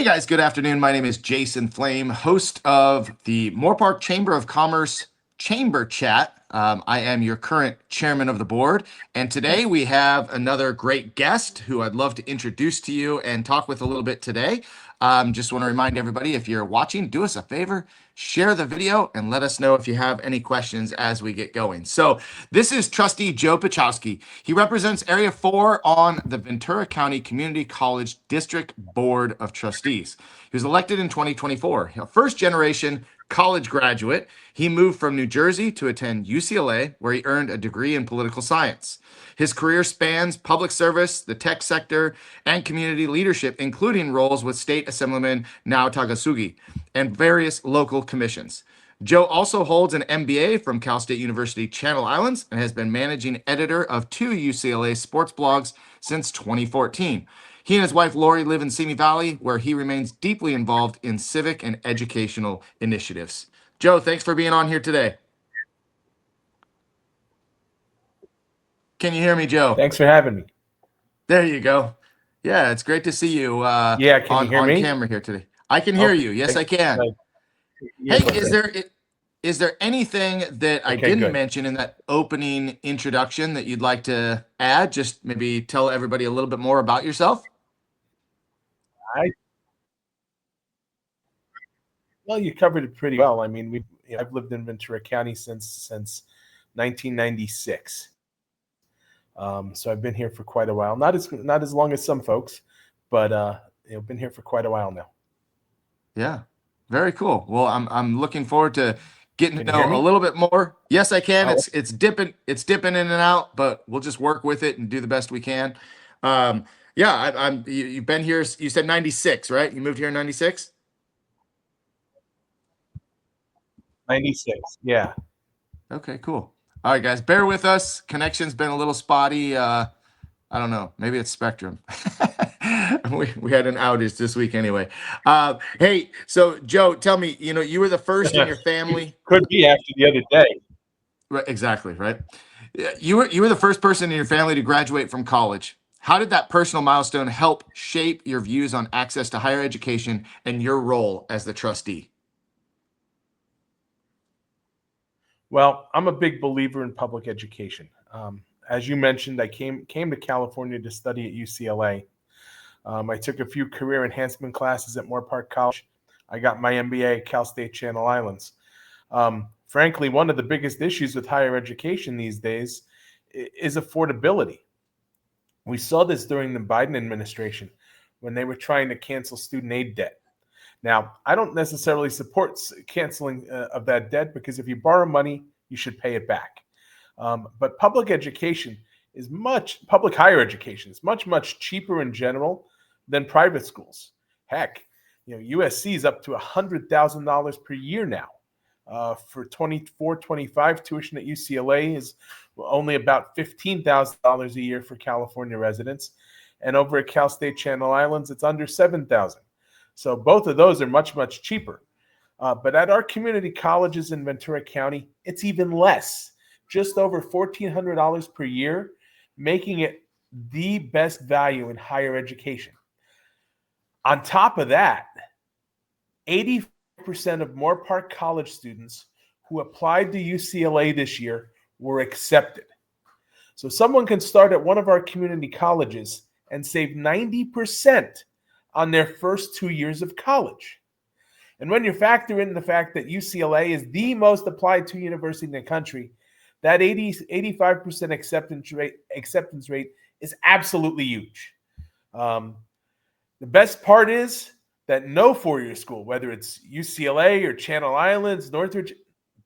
guys, good afternoon. My name is Jason Flame, host of the Moorpark Chamber of Commerce Chamber Chat. I am your current chairman of the board, and today we have another great guest who I'd love to introduce to you and talk with a little bit today. Just want to remind everybody, if you're watching, do us a favor, share the video, and let us know if you have any questions as we get going. So this is Trustee Joe Piechowski. He represents Area 4 on the Ventura County Community College District Board of Trustees. He was elected in 2024. A first-generation college graduate, he moved from New Jersey to attend UCLA, where he earned a degree in political science. His career spans public service, the tech sector, and community leadership, including roles with State Assemblyman Nao Takasugi and various local commissions. Joe also holds an MBA from Cal State University Channel Islands and has been managing editor of 2 UCLA sports blogs since 2014. He and his wife, Laurie, live in Simi Valley, where he remains deeply involved in civic and educational initiatives. Joe, thanks for being on here today. Can you hear me, Joe? Thanks for having me. There you go. Yeah, it's great to see you Can you hear me? on camera here today. I can hear you. Yes, I can. Hey, is there anything that I didn't mention in that opening introduction that you'd like to add? Just maybe tell everybody a little bit more about yourself. Well, you covered it pretty well. I mean, I've lived in Ventura County since 1996. So I've been here for quite a while. Not as long as some folks, but been here for quite a while now. Yeah, very cool. Well, I'm looking forward to getting to know a little bit more. Yes, I can. Oh. It's dipping in and out, but we'll just work with it and do the best we can. You've been here. You said 96, right? You moved here in 96. 96. Yeah. Okay, cool. All right, guys, bear with us. Connection's been a little spotty. I don't know. Maybe it's Spectrum. we had an outage this week anyway. Hey, so Joe, tell me, you were the first in your family. Could be after the other day. Right, exactly, right? You were the first person in your family to graduate from college. How did that personal milestone help shape your views on access to higher education and your role as the trustee? Well, I'm a big believer in public education. As you mentioned, I came to California to study at UCLA. I took a few career enhancement classes at Moorpark College. I got my MBA at Cal State Channel Islands. Frankly, one of the biggest issues with higher education these days is affordability. We saw this during the Biden administration when they were trying to cancel student aid debt. Now, I don't necessarily support canceling of that debt, because if you borrow money, you should pay it back. But public higher education is much cheaper in general than private schools. Heck, USC is up to $100,000 per year now. For 24-25 tuition at UCLA is only about $15,000 a year for California residents, and over at Cal State Channel Islands, it's under $7,000. So both of those are much, much cheaper. But at our community colleges in Ventura County, it's even less, just over $1,400 per year, making it the best value in higher education. On top of that, 80% of Moorpark College students who applied to UCLA this year were accepted. So someone can start at one of our community colleges and save 90% on their first 2 years of college. And when you factor in the fact that UCLA is the most applied to university in the country, that 85% acceptance rate is absolutely huge. The best part is that no four-year school, whether it's UCLA or Channel Islands, Northridge,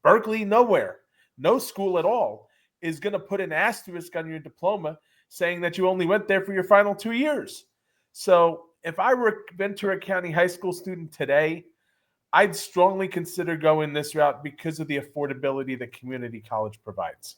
Berkeley, nowhere, no school at all is going to put an asterisk on your diploma saying that you only went there for your final 2 years. So if I were a Ventura County high school student today, I'd strongly consider going this route because of the affordability that community college provides.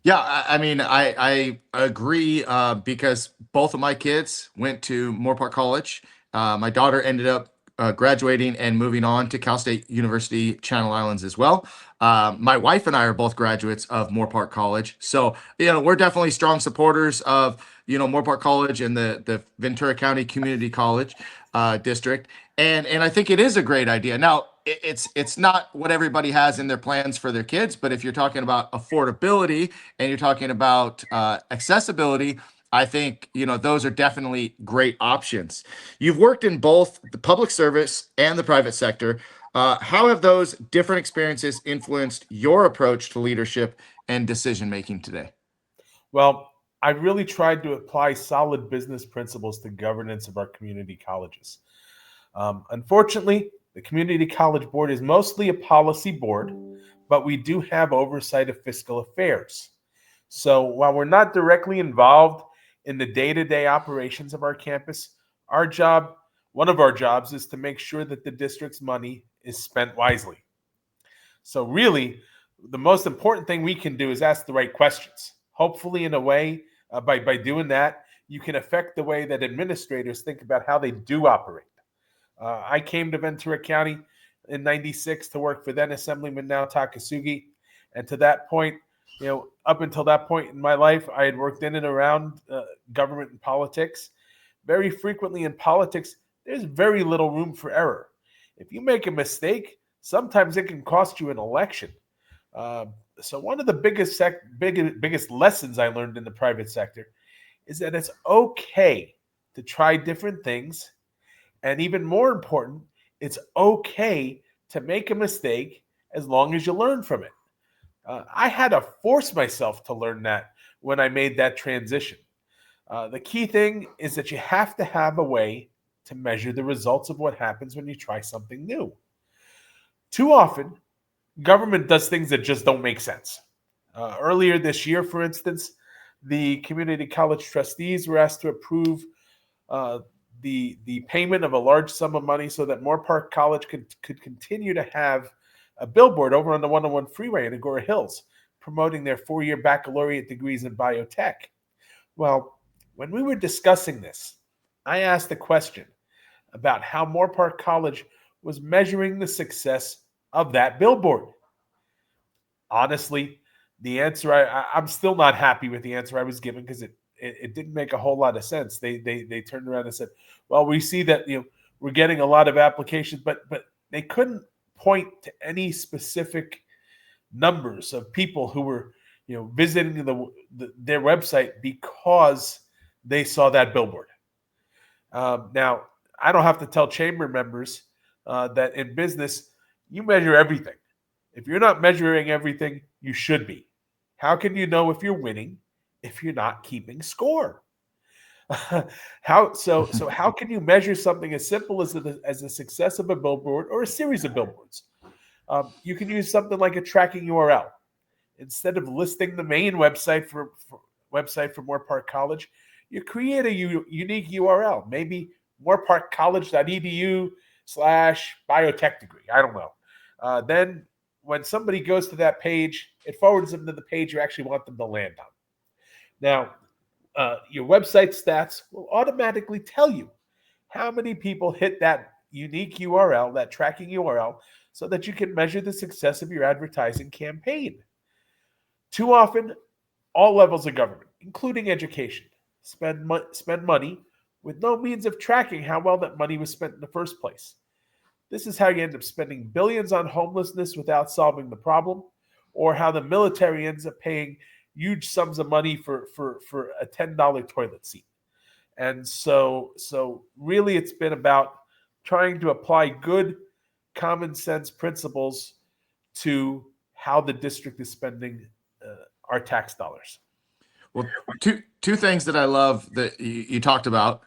Yeah, I mean, I agree because both of my kids went to Moorpark College. My daughter ended up graduating and moving on to Cal State University Channel Islands as well. My wife and I are both graduates of Moorpark College, so we're definitely strong supporters of Moorpark College and the Ventura County Community College district, and I think it is a great idea. Now, it's not what everybody has in their plans for their kids, but if you're talking about affordability and you're talking about accessibility, I think those are definitely great options. You've worked in both the public service and the private sector. How have those different experiences influenced your approach to leadership and decision making today? Well, I really tried to apply solid business principles to governance of our community colleges. Unfortunately, the Community College Board is mostly a policy board, but we do have oversight of fiscal affairs. So while we're not directly involved in the day-to-day operations of our campus, one of our jobs is to make sure that the district's money is spent wisely. So really, the most important thing we can do is ask the right questions. Hopefully, in a way, by doing that, you can affect the way that administrators think about how they do operate. I came to Ventura County in '96 to work for then Assemblyman Nao Takasugi, and to that point, up until that point in my life, I had worked in and around government and politics. Very frequently in politics, there's very little room for error. If you make a mistake, sometimes it can cost you an election. So one of the biggest lessons I learned in the private sector is that it's okay to try different things. And even more important, it's okay to make a mistake as long as you learn from it. I had to force myself to learn that when I made that transition. The key thing is that you have to have a way to measure the results of what happens when you try something new. Too often, government does things that just don't make sense. Earlier this year, for instance, the community college trustees were asked to approve the payment of a large sum of money so that Moorpark College could continue to have a billboard over on the 101 freeway in Agora Hills, promoting their 4-year baccalaureate degrees in biotech. Well, when we were discussing this, I asked a question about how Moorpark College was measuring the success of that billboard. Honestly, the answer I'm still not happy with the answer I was given because it didn't make a whole lot of sense. They turned around and said, "Well, we see that we're getting a lot of applications," but they couldn't point to any specific numbers of people who were visiting their website because they saw that billboard. Now, I don't have to tell chamber members that in business you measure everything. If you're not measuring everything, you should be. How can you know if you're winning if you're not keeping score? How can you measure something as simple as the success of a billboard or a series of billboards? You can use something like a tracking URL. Instead of listing the main website for Moorpark College, you create a unique URL, maybe moorparkcollege.edu/biotech degree. I don't know. Then when somebody goes to that page, it forwards them to the page you actually want them to land on. Now, your website stats will automatically tell you how many people hit that unique URL, that tracking URL, so that you can measure the success of your advertising campaign. Too often, all levels of government, including education, spend money with no means of tracking how well that money was spent in the first place. This is how you end up spending billions on homelessness without solving the problem, or how the military ends up paying huge sums of money for a $10 toilet seat. And so really it's been about trying to apply good common sense principles to how the district is spending our tax dollars. Well, two things that I love that you talked about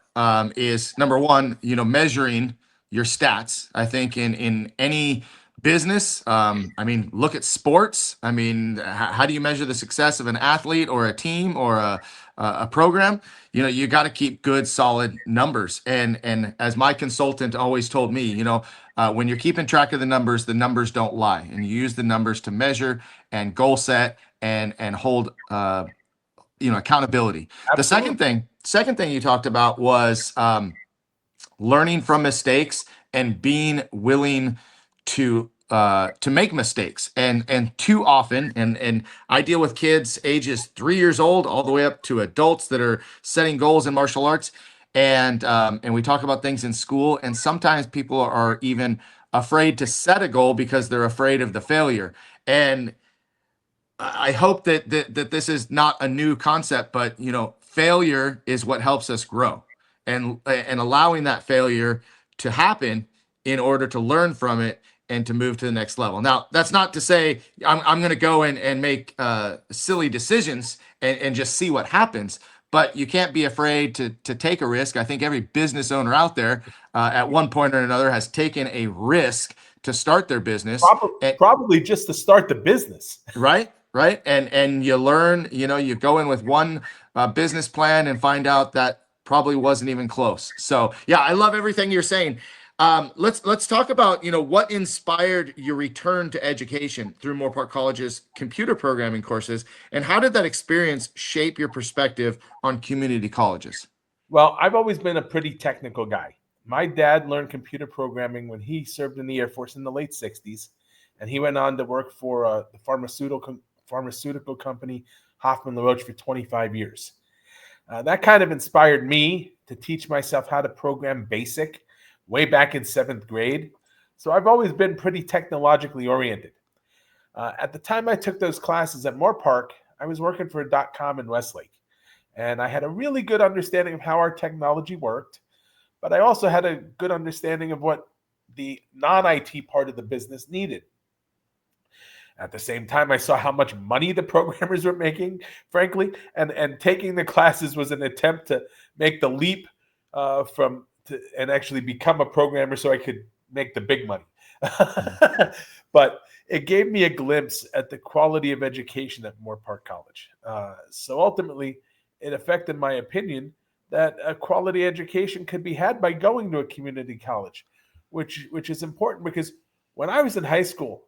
is number one, measuring your stats. I think in any business, look at sports. How do you measure the success of an athlete or a team or a program? You got to keep good, solid numbers. And as my consultant always told me, when you're keeping track of the numbers don't lie, and you use the numbers to measure and goal set and hold accountability. Absolutely. The second thing you talked about was learning from mistakes and being willing to make mistakes. And too often, and I deal with kids ages 3 years old all the way up to adults that are setting goals in martial arts, and we talk about things in school, and sometimes people are even afraid to set a goal because they're afraid of the failure. And I hope that this is not a new concept, but failure is what helps us grow, and allowing that failure to happen in order to learn from it and to move to the next level. Now, that's not to say I'm going to go in and make silly decisions and just see what happens. But you can't be afraid to take a risk. I think every business owner out there, at one point or another, has taken a risk to start their business. Probably just to start the business. Right. And you learn, you go in with one business plan and find out that probably wasn't even close. So yeah, I love everything you're saying. Let's talk about, what inspired your return to education through Moorpark College's computer programming courses, and how did that experience shape your perspective on community colleges? Well, I've always been a pretty technical guy. My dad learned computer programming when he served in the Air Force in the late 60s, and he went on to work for the pharmaceutical company Hoffman LaRoche for 25 years. That kind of inspired me to teach myself how to program BASIC way back in 7th grade. So I've always been pretty technologically oriented. At the time I took those classes at Moorpark, I was working for a .com in Westlake, and I had a really good understanding of how our technology worked, but I also had a good understanding of what the non-IT part of the business needed. At the same time, I saw how much money the programmers were making, frankly, and taking the classes was an attempt to make the leap and actually become a programmer so I could make the big money. But it gave me a glimpse at the quality of education at Moorpark College. So ultimately, it affected my opinion that a quality education could be had by going to a community college, which is important because when I was in high school,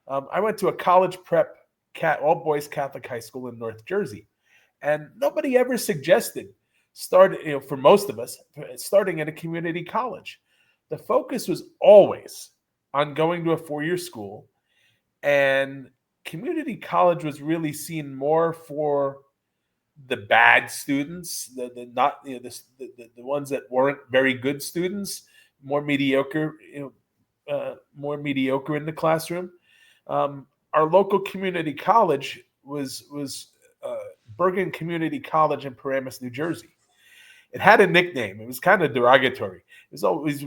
I went to a college prep all-boys Catholic high school in North Jersey, and nobody ever suggested for most of us, starting at a community college. The focus was always on going to a four-year school, and community college was really seen more for the bad students, the ones that weren't very good students, more mediocre in the classroom. Our local community college was Bergen Community College in Paramus, New Jersey. It had a nickname. It was kind of derogatory. It was always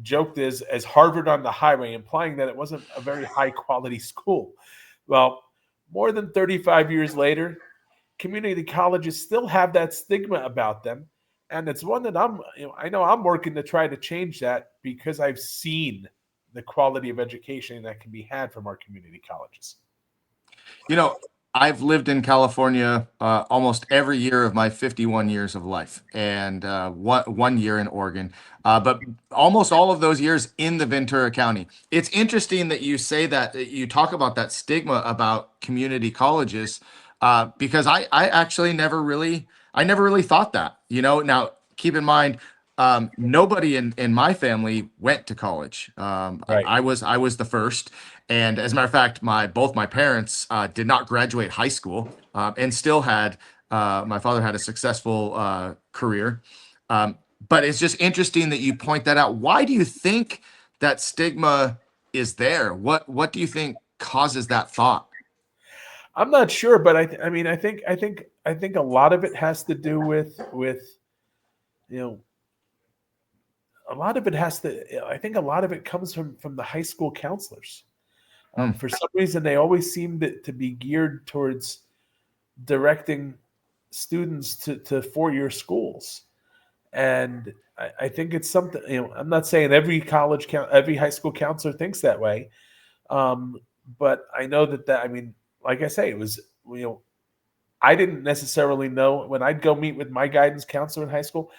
joked as Harvard on the highway, implying that it wasn't a very high quality school. Well, more than 35 years later, community colleges still have that stigma about them, and it's one that I know I'm working to try to change that because I've seen the quality of education that can be had from our community colleges. I've lived in California almost every year of my 51 years of life, and one year in Oregon, but almost all of those years in the Ventura County. It's interesting that you say that you talk about that stigma about community colleges, because I actually never really thought that. Now keep in mind, nobody in my family went to college. Right. I was the first. And as a matter of fact, both my parents did not graduate high school, and still had my father had a successful career. But it's just interesting that you point that out. Why do you think that stigma is there? What do you think causes that thought? I'm not sure, but I think a lot of it has to do with a lot of it has to. I think a lot of it comes from the high school counselors. For some reason, they always seem to be geared towards directing students to four-year schools, and I think it's something. I'm not saying every high school counselor thinks that way, but I know that. I mean, like I say, it was I didn't necessarily know when I'd go meet with my guidance counselor in high school.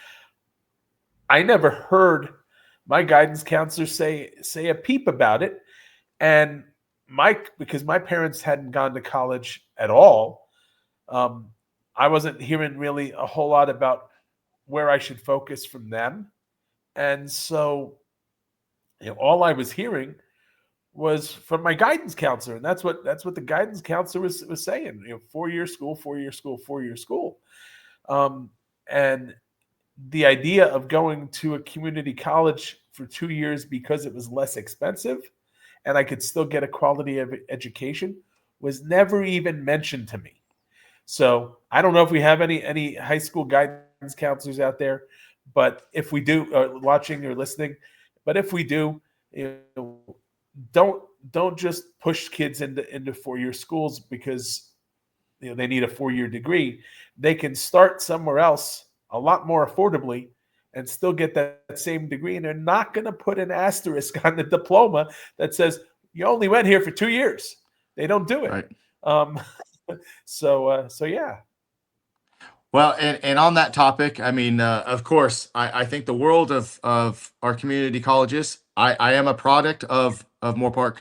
I never heard my guidance counselor say a peep about it, and because my parents hadn't gone to college at all, I wasn't hearing really a whole lot about where I should focus from them. And so all I was hearing was from my guidance counselor, and that's what the guidance counselor was saying. 4-year school, 4-year school, 4-year school, and the idea of going to a community college for 2 years because it was less expensive and I could still get a quality of education was never even mentioned to me. So I don't know if we have any high school guidance counselors out there, but if we do, watching or listening, but if we do, don't just push kids into 4-year schools because they need a 4-year degree. They can start somewhere else a lot more affordably and still get that same degree. And they're not going to put an asterisk on the diploma that says you only went here for 2 years. They don't do it. Right. So yeah. Well, and on that topic, I mean, of course, I think the world of our community colleges. I am a product of Moore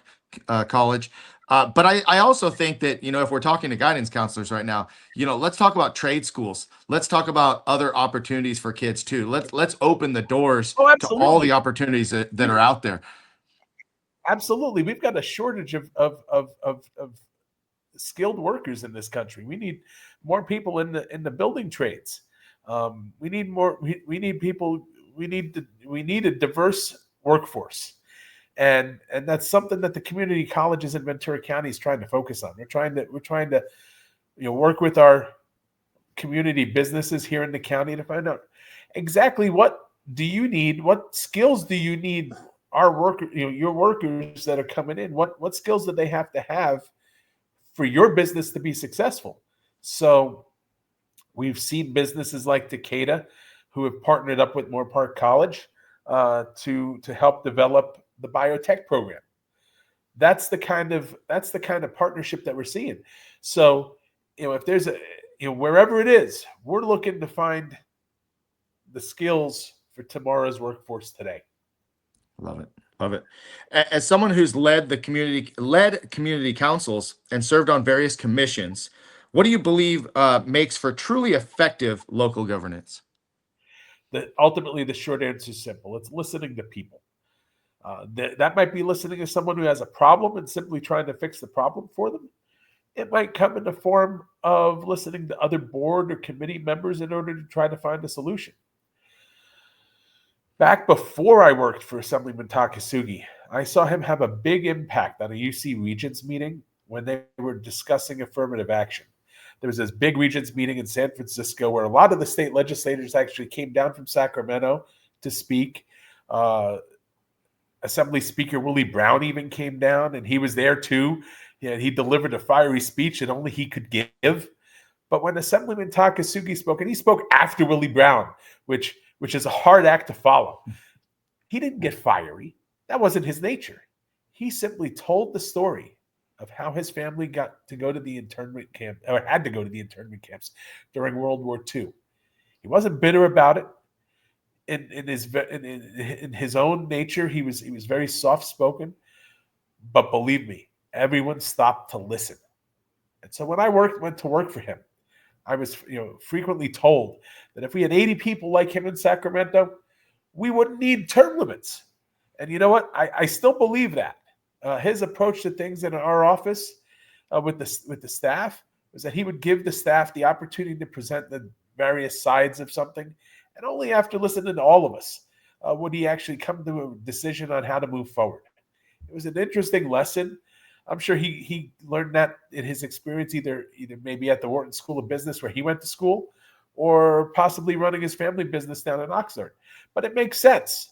College, but I also think that if we're talking to guidance counselors right now, let's talk about trade schools. Let's talk about other opportunities for kids too. Let's open the doors to all the opportunities that are out there. Absolutely, we've got a shortage of skilled workers in this country. We need more people in the building trades. We need more. We need people. We need a diverse workforce, and that's something that the community colleges in Ventura County is trying to focus on. We're trying to work with our community businesses here in the county to find out exactly what do you need, what skills do you need our worker, your workers that are coming in, what skills do they have to have for your business to be successful. So we've seen businesses like Takeda who have partnered up with Moore Park College to help develop the biotech program. That's the kind of partnership that we're seeing. So, if there's wherever it is, we're looking to find the skills for tomorrow's workforce today. Love it. Love it. As someone who's led community councils and served on various commissions, what do you believe makes for truly effective local governance? Ultimately, the short answer is simple. It's listening to people. That might be listening to someone who has a problem and simply trying to fix the problem for them. It might come in the form of listening to other board or committee members in order to try to find a solution. Back before I worked for Assemblyman Takasugi, I saw him have a big impact on a UC Regents meeting when they were discussing affirmative action. There was this big Regents meeting in San Francisco where a lot of the state legislators actually came down from Sacramento to speak. Assembly Speaker Willie Brown even came down, and he was there too. He delivered a fiery speech that only he could give. But when Assemblyman Takasugi spoke, and he spoke after Willie Brown, which is a hard act to follow, he didn't get fiery. That wasn't his nature. He simply told the story of how his family got to go to the internment camp, or had to go to the internment camps during World War II. He wasn't bitter about it. In his own nature, he was very soft-spoken. But believe me, everyone stopped to listen. And so when I went to work for him, I was frequently told that if we had 80 people like him in Sacramento, we wouldn't need term limits. And you know what? I still believe that. His approach to things in our office with the staff was that he would give the staff the opportunity to present the various sides of something. And only after listening to all of us would he actually come to a decision on how to move forward. It was an interesting lesson. I'm sure he learned that in his experience, either maybe at the Wharton School of Business where he went to school, or possibly running his family business down in Oxnard. But it makes sense.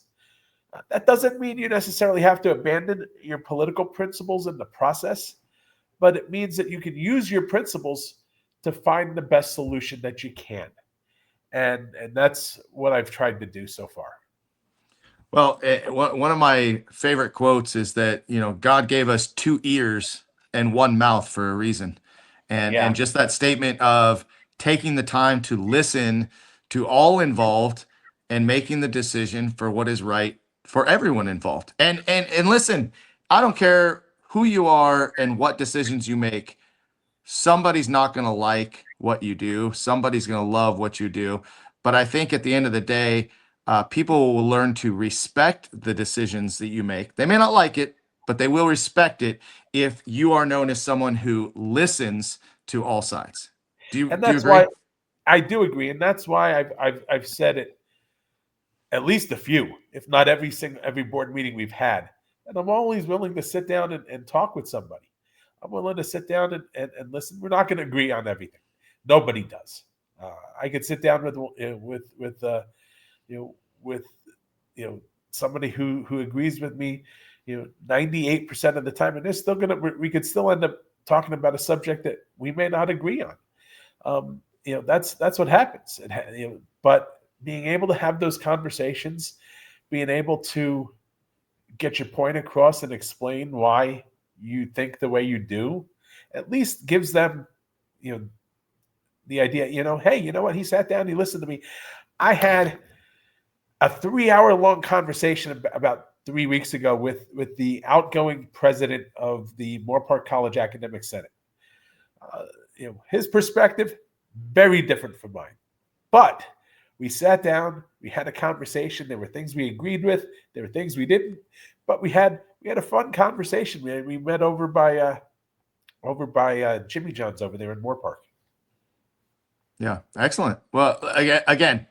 That doesn't mean you necessarily have to abandon your political principles in the process, but it means that you can use your principles to find the best solution that you can. And that's what I've tried to do so far. Well, one of my favorite quotes is that, God gave us 2 ears and 1 mouth for a reason. And just that statement of taking the time to listen to all involved and making the decision for what is right for everyone involved. And listen, I don't care who you are and what decisions you make. Somebody's not going to like what you do. Somebody's going to love what you do. But I think at the end of the day, people will learn to respect the decisions that you make. They may not like it, but they will respect it if you are known as someone who listens to all sides. And Do you that's agree? why I do agree, and that's why I've said it at least a few, if not every board meeting we've had. And I'm always willing to sit down and talk with somebody. I'm willing to sit down and listen. We're not going to agree on everything. Nobody does. I could sit down you know with somebody who agrees with me 98% of the time, and they're still we could still end up talking about a subject that we may not agree on. That's what happens. But being able to have those conversations, being able to get your point across and explain why you think the way you do, at least gives them, the idea, hey, you know what? He sat down, he listened to me. I had a 3-hour long conversation about 3 weeks ago with the outgoing president of the Moore Park College Academic Senate. His perspective, very different from mine. But we sat down, we had a conversation. There were things we agreed with, there were things we didn't, but we had a fun conversation. We met over by Jimmy John's over there in Moore Park. Yeah, excellent. Well, again,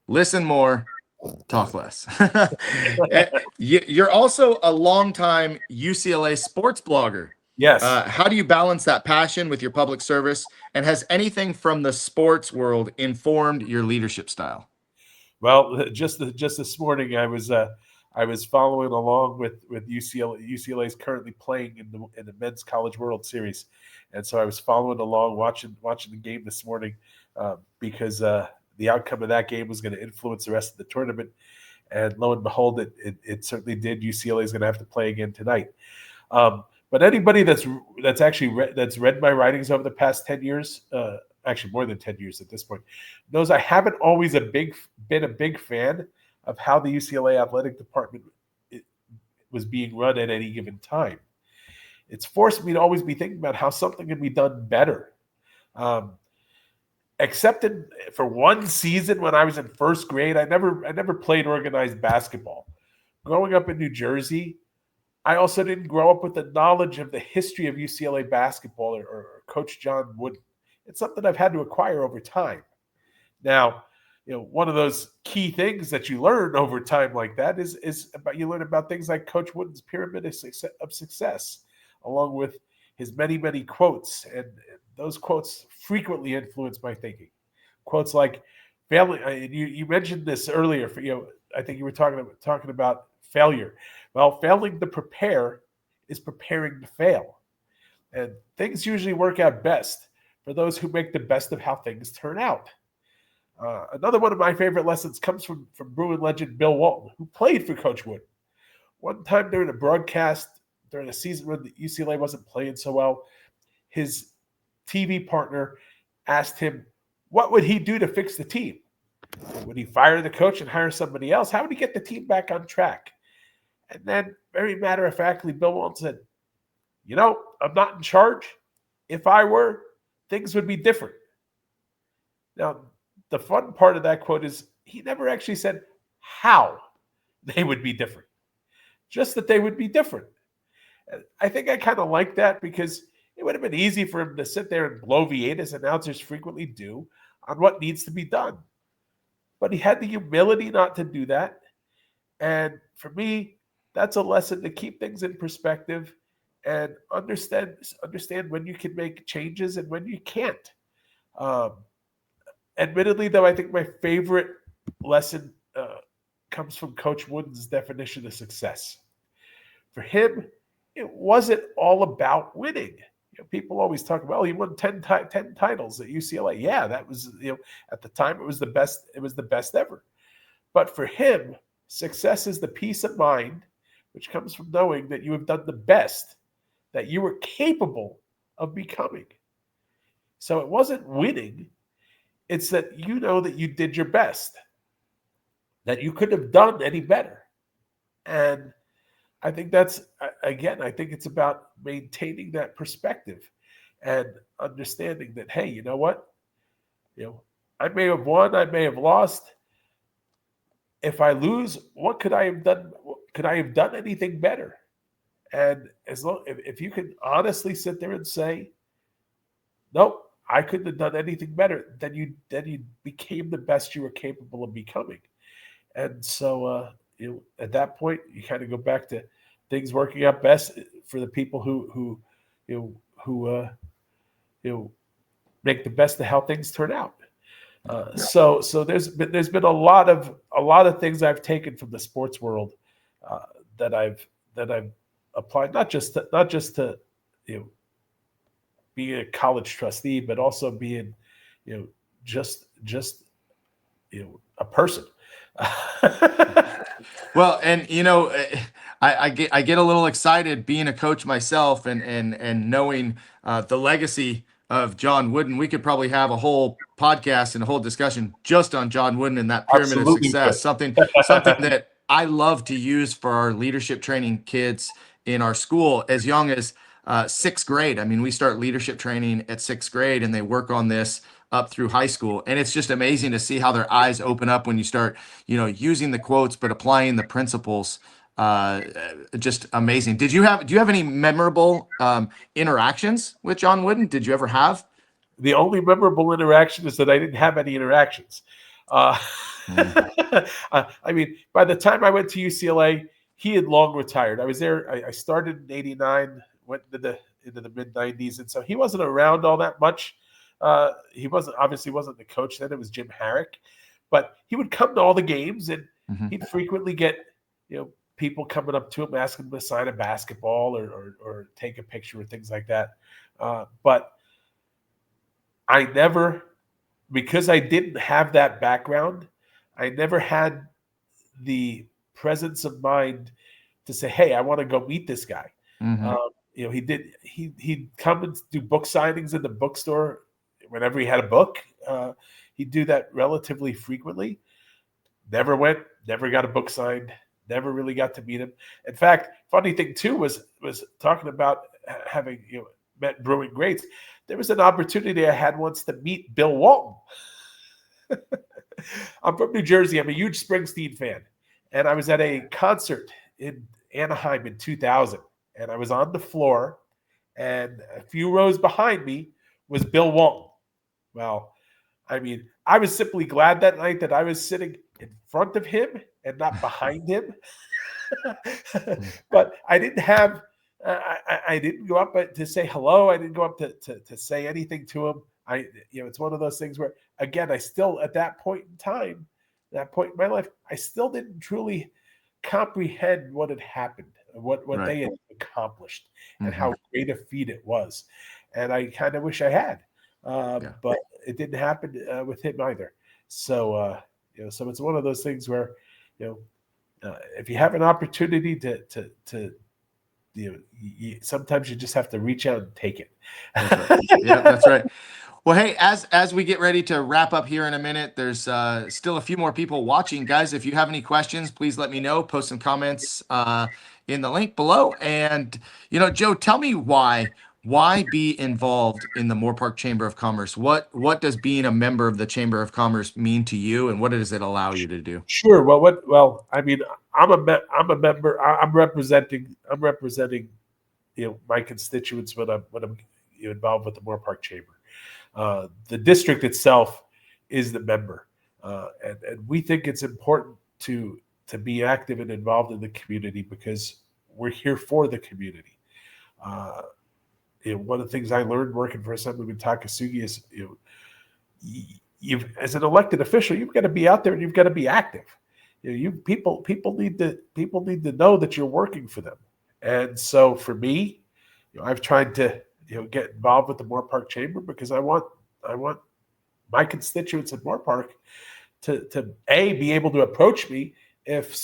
listen more, talk less. You're also a longtime UCLA sports blogger. Yes. How do you balance that passion with your public service? And has anything from the sports world informed your leadership style? Well, just this morning, I was following along with UCLA. UCLA is currently playing in the Men's College World Series, and so I was following along, watching the game this morning, because the outcome of that game was going to influence the rest of the tournament. And lo and behold, it certainly did. UCLA is going to have to play again tonight. But anybody that's read my writings over the past 10 years, actually more than 10 years at this point, knows I haven't always been a big fan of how the UCLA athletic department was being run at any given time. It's forced me to always be thinking about how something can be done better. Except for one season when I was in first grade, I never played organized basketball. Growing up in New Jersey, I also didn't grow up with the knowledge of the history of UCLA basketball or Coach John Wooden. It's something I've had to acquire over time. Now, one of those key things that you learn over time like that is about, you learn about things like Coach Wooden's pyramid of success, along with his many, many quotes. And those quotes frequently influence my thinking. Quotes like failing. You mentioned this earlier. I think you were talking about failure. Well, failing to prepare is preparing to fail. And things usually work out best for those who make the best of how things turn out. Another one of my favorite lessons comes from Bruin legend Bill Walton, who played for Coach Wood. One time during a broadcast, during a season when the UCLA wasn't playing so well, his TV partner asked him, what would he do to fix the team? Would he fire the coach and hire somebody else? How would he get the team back on track? And then, very matter-of-factly, Bill Walton said, I'm not in charge. If I were, things would be different. Now, the fun part of that quote is he never actually said how they would be different, just that they would be different. And I think I kind of like that because it would have been easy for him to sit there and bloviate, as announcers frequently do, on what needs to be done. But he had the humility not to do that. And for me, that's a lesson to keep things in perspective and understand when you can make changes and when you can't. Admittedly, though, I think my favorite lesson comes from Coach Wooden's definition of success. For him, it wasn't all about winning. People always talk about, he won 10 titles at UCLA. Yeah, that was, at the time it was the best. It was the best ever. But for him, success is the peace of mind which comes from knowing that you have done the best that you were capable of becoming. So it wasn't winning. It's that you know that you did your best, that you couldn't have done any better. And I think I think it's about maintaining that perspective and understanding that, hey, you know what? I may have won, I may have lost, if I lose, what could I have done? Could I have done anything better? And as long if you can honestly sit there and say, nope, I couldn't have done anything better, then you became the best you were capable of becoming. And so at that point, you kind of go back to things working out best for the people who you know who you know make the best of how things turn out. So there's been a lot of things I've taken from the sports world that I've applied, not just to being a college trustee, but also being just a person. Well, and I get a little excited being a coach myself, and knowing the legacy of John Wooden. We could probably have a whole podcast and a whole discussion just on John Wooden and that pyramid of Absolutely success. Something that I love to use for our leadership training kids in our school as young as sixth grade. I mean, we start leadership training at sixth grade, and they work on this up through high school. And it's just amazing to see how their eyes open up when you start, using the quotes, but applying the principles. Just amazing. Do you have any memorable interactions with John Wooden? Did you ever have? The only memorable interaction is that I didn't have any interactions. I mean, by the time I went to UCLA, he had long retired. I was there. I started in '89, went into the mid '90s, and so he wasn't around all that much. He obviously wasn't the coach then. It was Jim Harrick, but he would come to all the games, and he'd frequently get people coming up to him asking him to sign a basketball or take a picture or things like that. But I never, because I didn't have that background, I never had the presence of mind to say, "Hey, I want to go meet this guy." He'd come and do book signings in the bookstore whenever he had a book. He'd do that relatively frequently. Never went, never got a book signed, never really got to meet him. In fact, funny thing too was talking about having met brewing greats. There was an opportunity I had once to meet Bill Walton. I'm from New Jersey. I'm a huge Springsteen fan. And I was at a concert in Anaheim in 2000. And I was on the floor. And a few rows behind me was Bill Walton. Well, I mean, I was simply glad that night that I was sitting in front of him and not behind him. But I didn't have, I didn't go up to say hello. I didn't go up to say anything to him. It's one of those things where, again, I still, at that point in time, that point in my life, I still didn't truly comprehend what had happened, what right. They had accomplished, and how great a feat it was. And I kind of wish I had, but it didn't happen with him either. So, so it's one of those things where, if you have an opportunity to sometimes you just have to reach out and take it. That's right. Yeah, that's right. Well, hey, as we get ready to wrap up here in a minute, there's still a few more people watching. Guys, if you have any questions, please let me know. Post some comments in the link below. And, Joe, tell me why be involved in the Moorpark Chamber of Commerce? What does being a member of the Chamber of Commerce mean to you, and what does it allow you to do? Sure. Well, I mean, I'm a member. I'm representing my constituents when I'm involved with the Moorpark Chamber. The district itself is the member, and we think it's important to be active and involved in the community because we're here for the community. One of the things I learned working for Assemblyman Takasugi is, as an elected official, you've got to be out there and you've got to be active. People need to know that you're working for them. And so for me, I've tried to get involved with the Moorpark Chamber because I want my constituents in Moorpark to be able to approach me if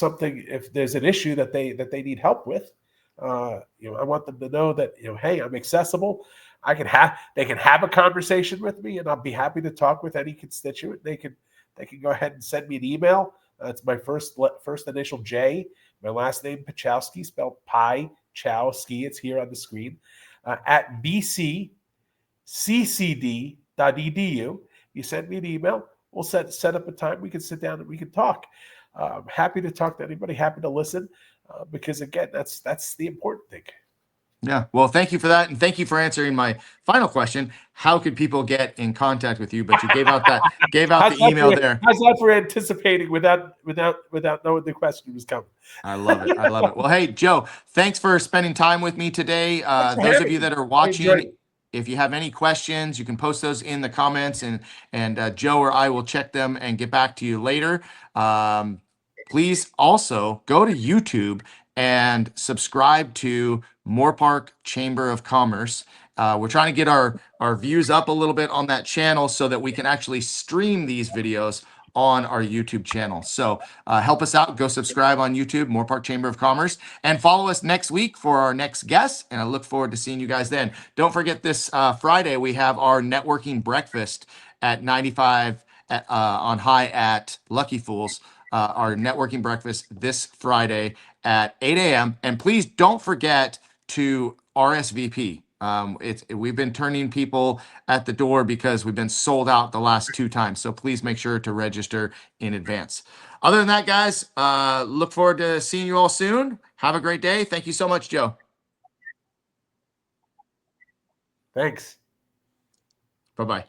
there's an issue that they need help with. I want them to know that hey, I'm accessible. They can have a conversation with me, and I'll be happy to talk with any constituent. They can go ahead and send me an email. It's my first initial J, my last name Piechowski, spelled Piechowski. It's here on the screen at bcccd.edu. You send me an email. We'll set up a time we can sit down and we can talk. Happy to talk to anybody, happy to listen, because again, that's the important thing. Yeah. Well, thank you for that. And thank you for answering my final question. How could people get in contact with you? But you gave out the email there. How's that for anticipating without knowing the question was coming? I love it. I love it. Well, hey, Joe, thanks for spending time with me today. For Those of having you me. that are I enjoyed watching, it. if you have any questions, you can post those in the comments, and Joe or I will check them and get back to you later. Please also go to YouTube and subscribe to Moorpark Chamber of Commerce. We're trying to get our views up a little bit on that channel so that we can actually stream these videos on our YouTube channel. So help us out. Go subscribe on YouTube, Moorpark Chamber of Commerce, and follow us next week for our next guest. And I look forward to seeing you guys then. Don't forget this Friday, we have our networking breakfast at 95 on high at Lucky Fools. Our networking breakfast this Friday at 8 a.m. And please don't forget to RSVP. We've been turning people at the door because we've been sold out the last 2 times. So please make sure to register in advance. Other than that, guys, look forward to seeing you all soon. Have a great day. Thank you so much, Joe. Thanks. Bye-bye.